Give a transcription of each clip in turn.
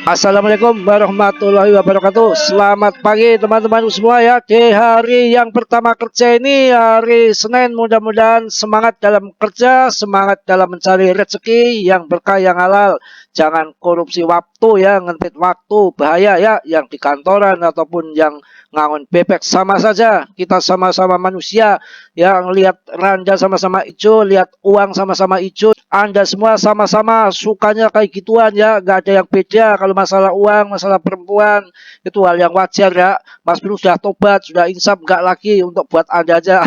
Assalamualaikum warahmatullahi wabarakatuh. Selamat pagi teman-teman semua ya. Di hari yang pertama kerja ini, hari Senin, mudah-mudahan semangat dalam kerja, semangat dalam mencari rezeki yang berkah, yang halal. Jangan korupsi waktu ya, ngentit waktu bahaya ya, yang di kantoran ataupun yang ngangon bebek sama saja. Kita sama-sama manusia, yang lihat randa sama-sama hijau, lihat uang sama-sama hijau. Anda semua sama-sama sukanya kayak gituan ya, nggak ada yang beda. Kalau masalah uang, masalah perempuan, itu hal yang wajar ya. Mas Bro sudah tobat, sudah insaf, nggak lagi untuk buat Anda aja.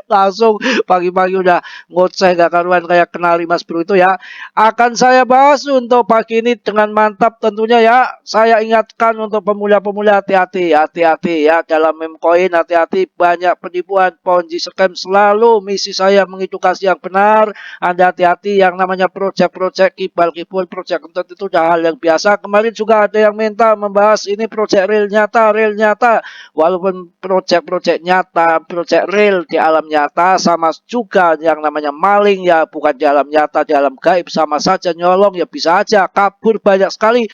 Langsung pagi-pagi udah ngoceh gak karuan kayak kenali Mas Bro itu ya. Akan saya bahas untuk pagi ini dengan mantap tentunya ya. Saya ingatkan untuk pemula-pemula hati-hati, hati-hati ya dalam meme coin, hati-hati banyak penipuan, ponzi, scam. Selalu misi saya mengedukasi yang benar. Anda hati-hati yang namanya project-project kibal-kibul, project kentut itu udah hal yang biasa. Kemarin juga ada yang minta membahas ini project real nyata, real nyata. Walaupun project-project nyata, project real di alam nyata sama juga yang namanya maling ya, bukan di alam nyata, di alam gaib sama saja nyolong ya, bisa aja kabur banyak sekali.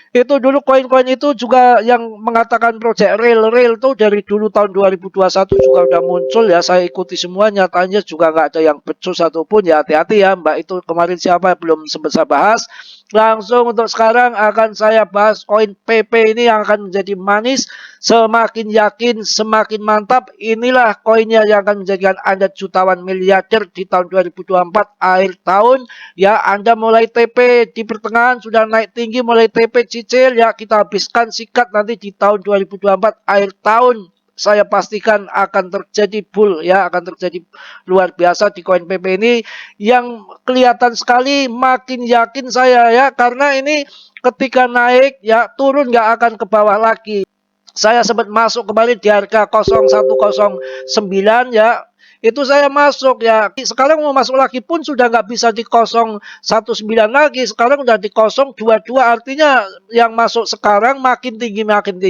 Itu dulu koin-koin itu juga yang mengatakan project real tuh dari dulu tahun 2021 juga udah muncul ya, saya ikuti semua, nyatanya juga nggak ada yang becus satupun ya. Hati-hati ya Mbak, itu kemarin siapa belum sempat saya bahas. Langsung untuk sekarang akan saya bahas koin PP ini yang akan menjadi manis, semakin yakin semakin mantap. Inilah koinnya yang akan menjadikan Anda jutawan miliarder di tahun 2024 akhir tahun ya. Anda mulai TP di pertengahan sudah naik tinggi, mulai TP cicil ya, kita habiskan sikat nanti di tahun 2024 akhir tahun. Saya pastikan akan terjadi bull ya, akan terjadi luar biasa di koin PP ini yang kelihatan sekali. Makin yakin saya ya, karena ini ketika naik ya turun nggak akan ke bawah lagi. Saya sempat masuk kemarin di harga 0109 ya, itu saya masuk ya. Sekarang mau masuk lagi pun sudah nggak bisa di 019 lagi, sekarang udah di 022. Artinya yang masuk sekarang makin tinggi, makin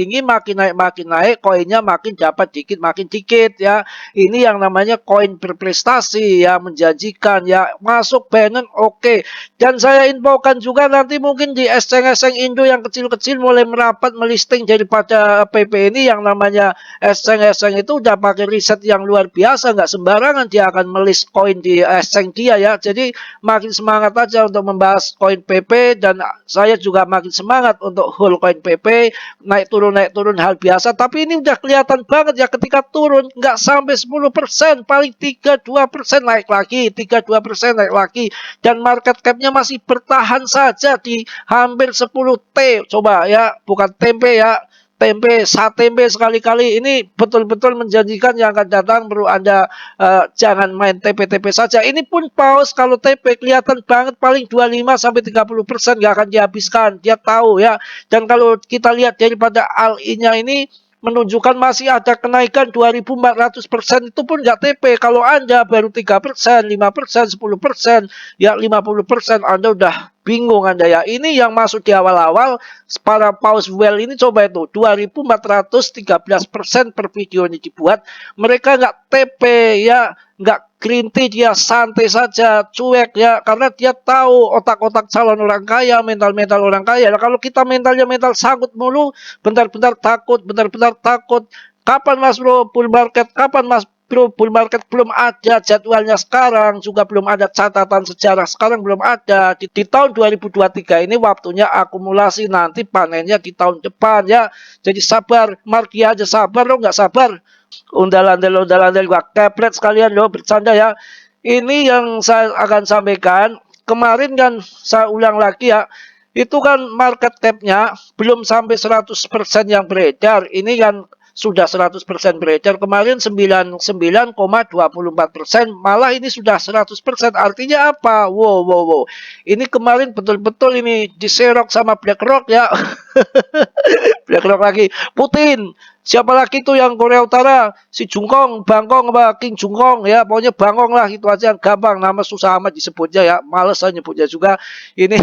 naik, koinnya makin dapat dikit makin dikit ya. Ini yang namanya koin berprestasi ya, menjanjikan ya. Masuk Binance oke. Dan saya infokan juga nanti mungkin di exchange Indo yang kecil-kecil mulai merapat melisting daripada PP ini. Yang namanya exchange itu udah pakai riset yang luar biasa, nggak sembarangan dia akan melist koin di exchange dia ya. Jadi makin semangat aja untuk membahas koin PP, dan saya juga makin semangat untuk hold koin PP. Naik turun hal biasa, tapi ini udah kelihatan banget ya, ketika turun nggak sampai 10%, paling 32% naik lagi, 32% naik lagi, dan market capnya masih bertahan saja di hampir 10 T. Coba ya, bukan tempe ya, tempe, satempe sekali-kali. Ini betul-betul menjanjikan yang akan datang. Perlu Anda jangan main TP-TP saja. Ini pun paus kalau TP kelihatan banget paling 25-30% nggak akan dihabiskan. Dia tahu ya. Dan kalau kita lihat daripada ALI-nya ini menunjukkan masih ada kenaikan 2400%, itu pun nggak TP. Kalau Anda baru 3%, 5%, 10%, ya 50%, Anda udah bingung Anda ya. Ini yang masuk di awal-awal para paus well ini, coba itu 2413% per video ini dibuat. Mereka nggak TP ya, nggak green tea, dia santai saja, cuek ya, karena dia tahu otak-otak calon orang kaya, mental-mental orang kaya. Nah, kalau kita mentalnya mental sangkut mulu, bentar-bentar takut, bentar-bentar takut. Kapan Mas Bro bull market? Kapan Mas Bro bull market? Belum ada jadwalnya sekarang, juga belum ada catatan sejarah sekarang, belum ada. Di tahun 2023 ini waktunya akumulasi, nanti panennya di tahun depan ya. Jadi sabar, marki aja sabar, lo nggak sabar. Undal-andel gua kepret sekalian lo, bercanda ya. Ini yang saya akan sampaikan. Kemarin kan saya ulang lagi ya, itu kan market cap-nya belum sampai 100% yang beredar. Ini kan sudah 100% beredar. Kemarin 99,24%, malah ini sudah 100%. Artinya apa? Wow. Ini kemarin betul-betul ini diserok sama BlackRock ya. BlackRock lagi. Putin. Siapa lagi tuh yang Korea Utara? Si Jungkong, Bangkong apa King Jungkong ya. Pokoknya Bangkong lah, itu aja gampang. Nama susah amat disebutnya ya. Males saya nyebutnya juga. Ini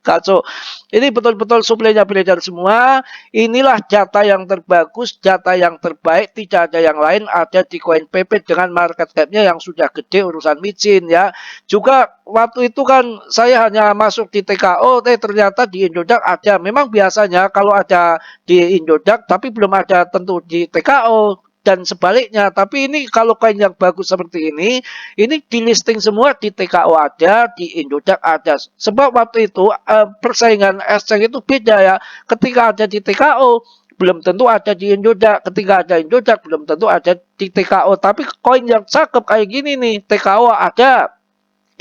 Kacau. Ini betul-betul suplainya beredar semua. Inilah data yang terbagus, data yang terbaik. Tidak ada yang lain. Ada di koin PP dengan market cap-nya yang sudah gede urusan micin ya. Juga waktu itu kan saya hanya masuk di TKO, ternyata di Indodax ada. Memang biasanya kalau ada di Indodax, tapi belum ada tentu di TKO. Dan sebaliknya, tapi ini kalau koin yang bagus seperti ini di listing semua di TKO ada, di Indodax ada. Sebab waktu itu persaingan exchange itu beda ya. Ketika ada di TKO, belum tentu ada di Indodax. Ketika ada Indodax, belum tentu ada di TKO. Tapi koin yang cakep kayak gini nih, TKO ada,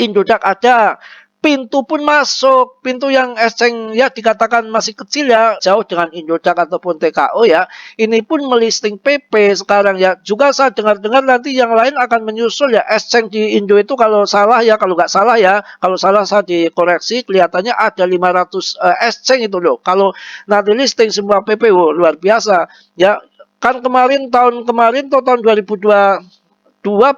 Indodax ada, pintu pun masuk, pintu yang exchange ya dikatakan masih kecil ya, jauh dengan Indodax ataupun TKO ya. Ini pun melisting PP sekarang ya. Juga saya dengar-dengar nanti yang lain akan menyusul ya. Exchange di Indo itu kalau salah ya, kalau nggak salah ya, kalau salah saya dikoreksi, kelihatannya ada 500 exchange itu loh. Kalau nanti listing semua PP, luar biasa ya. Kan tahun kemarin tuh tahun 2022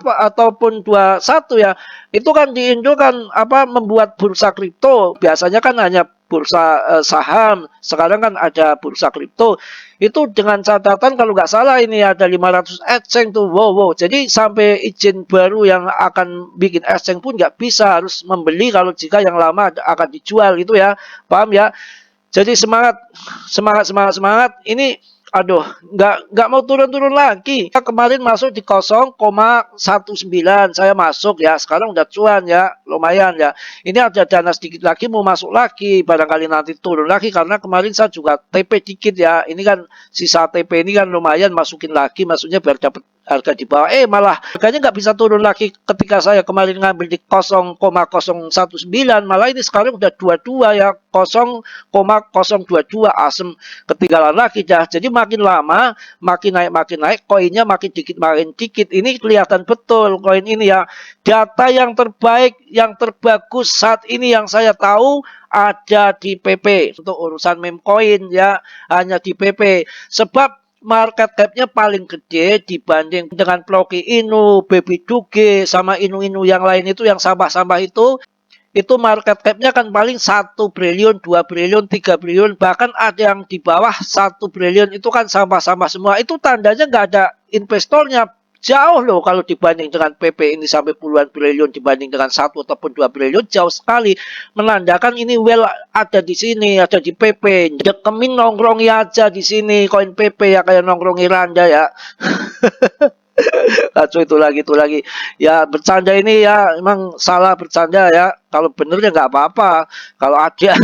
ataupun 21 ya, itu kan di Indo kan membuat bursa kripto. Biasanya kan hanya bursa saham, sekarang kan ada bursa kripto. Itu dengan catatan kalau nggak salah ini ada 500 exchange tuh. Wow. Jadi sampai izin baru yang akan bikin exchange pun nggak bisa, harus membeli kalau jika yang lama akan dijual itu ya. Paham ya? Jadi semangat. Ini aduh, nggak mau turun-turun lagi. Kemarin masuk di 0,19 saya masuk ya. Sekarang udah cuan ya, lumayan ya. Ini ada dana sedikit lagi mau masuk lagi. Barangkali nanti turun lagi karena kemarin saya juga TP dikit ya. Ini kan sisa TP ini kan lumayan, masukin lagi, maksudnya biar dapat harga di bawah. Malah harganya nggak bisa turun lagi ketika saya kemarin ngambil di 0,019. Malah ini sekarang udah 22 ya, 0,022, asem, ketinggalan lagi dah. Jadi makin lama makin naik, koinnya makin dikit. Ini kelihatan betul koin ini ya. Data yang terbaik, yang terbagus saat ini yang saya tahu ada di PP. Untuk urusan meme coin ya, hanya di PP. Sebab market cap-nya paling gede dibanding dengan Ploki Inu, Baby Doge, sama Inu-Inu yang lain itu, yang sampah-sampah itu market cap-nya kan paling 1 triliun, 2 triliun, 3 triliun, bahkan ada yang di bawah 1 triliun, itu kan sampah-sampah semua. Itu tandanya nggak ada investornya. Jauh loh kalau dibanding dengan PP ini sampai puluhan triliun, dibanding dengan 1 ataupun 2 triliun jauh sekali. Menandakan ini well ada di sini, ada di PP. Dekemin nongkrongi aja di sini koin PP ya, kayak nongkrongi Randa ya. Kacau itu lagi ya. Bercanda ini ya, emang salah bercanda ya. Kalau bener ya nggak apa-apa. Kalau ada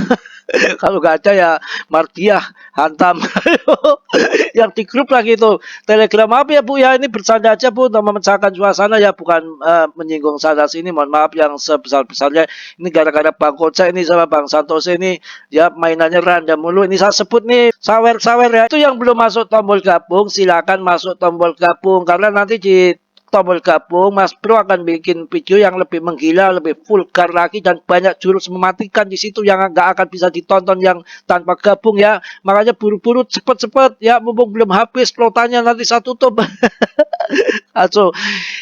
kalau nggak ada ya Mardiah hantam. Yang di grup lagi itu Telegram. Maaf ya Bu ya, ini bercanda aja Bu untuk memecahkan suasana ya, bukan menyinggung sana sini. Mohon maaf yang sebesar-besarnya. Ini gara-gara Bang Koca ini sama Bang Santoso ini ya, mainannya random mulu. Ini saya sebut nih sawer-sawer ya. Itu yang belum masuk tombol gabung, silakan masuk tombol gabung, karena nanti di tombol gabung Mas Bro akan bikin video yang lebih menggila, lebih vulgar lagi, dan banyak jurus mematikan di situ yang nggak akan bisa ditonton yang tanpa gabung ya. Makanya buru-buru cepet-cepet ya, mumpung belum habis plotannya, nanti saya tutup. So,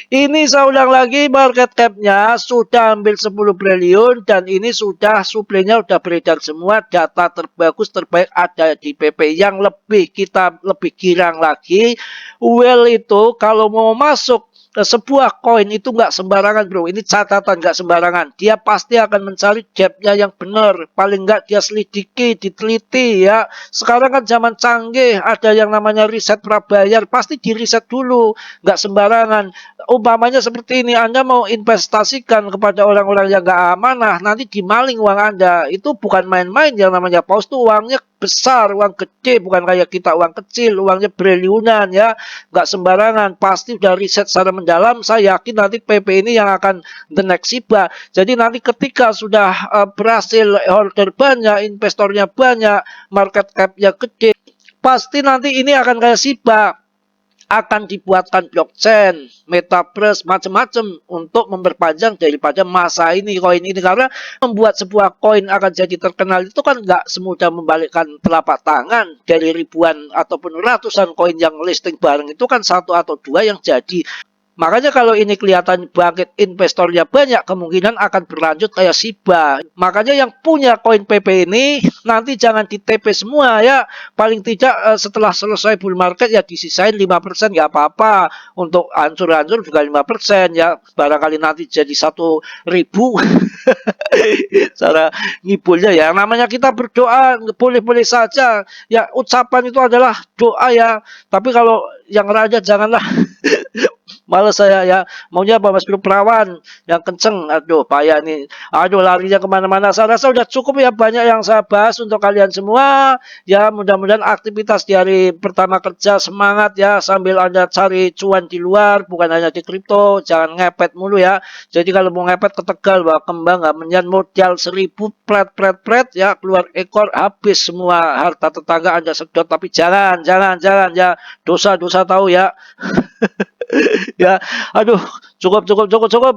ini saya ulang lagi, market cap-nya sudah ambil 10 triliun dan ini sudah suplainya udah beredar semua. Data terbagus terbaik ada di PP. Yang kita lebih girang lagi, well itu kalau mau masuk sebuah koin itu nggak sembarangan bro. Ini catatan, nggak sembarangan. Dia pasti akan mencari gapnya yang benar. Paling nggak dia selidiki, diteliti ya. Sekarang kan zaman canggih, ada yang namanya riset prabayar. Pasti di riset dulu, nggak sembarangan. Umpamanya seperti ini, Anda mau investasikan kepada orang-orang yang nggak amanah, nanti dimaling uang Anda. Itu bukan main-main, yang namanya paus tuh uangnya besar, uang gede, bukan kayak kita uang kecil, uangnya triliunan ya, nggak sembarangan. Pasti udah riset secara mendalam. Saya yakin nanti PP ini yang akan the next Shiba. Jadi nanti ketika sudah berhasil, order banyak, investornya banyak, market cap-nya gede, pasti nanti ini akan kayak Shiba, akan dibuatkan blockchain, metaverse, macam-macam untuk memperpanjang daripada masa ini koin ini. Karena membuat sebuah koin akan jadi terkenal itu kan nggak semudah membalikkan telapak tangan. Dari ribuan ataupun ratusan koin yang listing bareng itu kan 1 atau 2 yang jadi. Makanya kalau ini kelihatan bangkit investornya banyak, kemungkinan akan berlanjut kayak Shiba. Makanya yang punya koin PP ini nanti jangan di TP semua ya. Paling tidak setelah selesai bull market ya disisain 5% nggak apa-apa. Untuk hancur-hancur juga 5% ya. Barangkali nanti jadi 1.000. Cara ngibulnya ya. Namanya kita berdoa boleh-boleh saja. Ya ucapan itu adalah doa ya. Tapi kalau yang raja janganlah. Males saya ya, maunya apa Mas Bro Perawan yang kenceng. Aduh, payah nih. Aduh, larinya kemana-mana. Saya rasa udah cukup ya, banyak yang saya bahas untuk kalian semua. Ya, mudah-mudahan aktivitas di hari pertama kerja semangat ya, sambil Anda cari cuan di luar, bukan hanya di kripto. Jangan ngepet mulu ya. Jadi kalau mau ngepet ke Tegal, bawa kembang, nggak menyan modal 1.000, pret ya, keluar ekor, habis semua harta tetangga Anda sedot. Tapi jangan ya, dosa-dosa tahu ya. Ya, aduh, cukup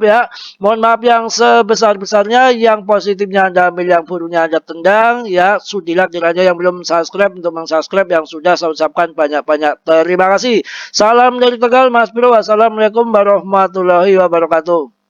ya. Mohon maaf yang sebesar-besarnya, yang positifnya Anda ambil, yang buruknya Anda tendang. Ya, sudilah kiranya yang belum subscribe untuk mensubscribe, yang sudah saya ucapkan banyak-banyak terima kasih. Salam dari Tegal, Mas Bro. Wassalamualaikum warahmatullahi wabarakatuh.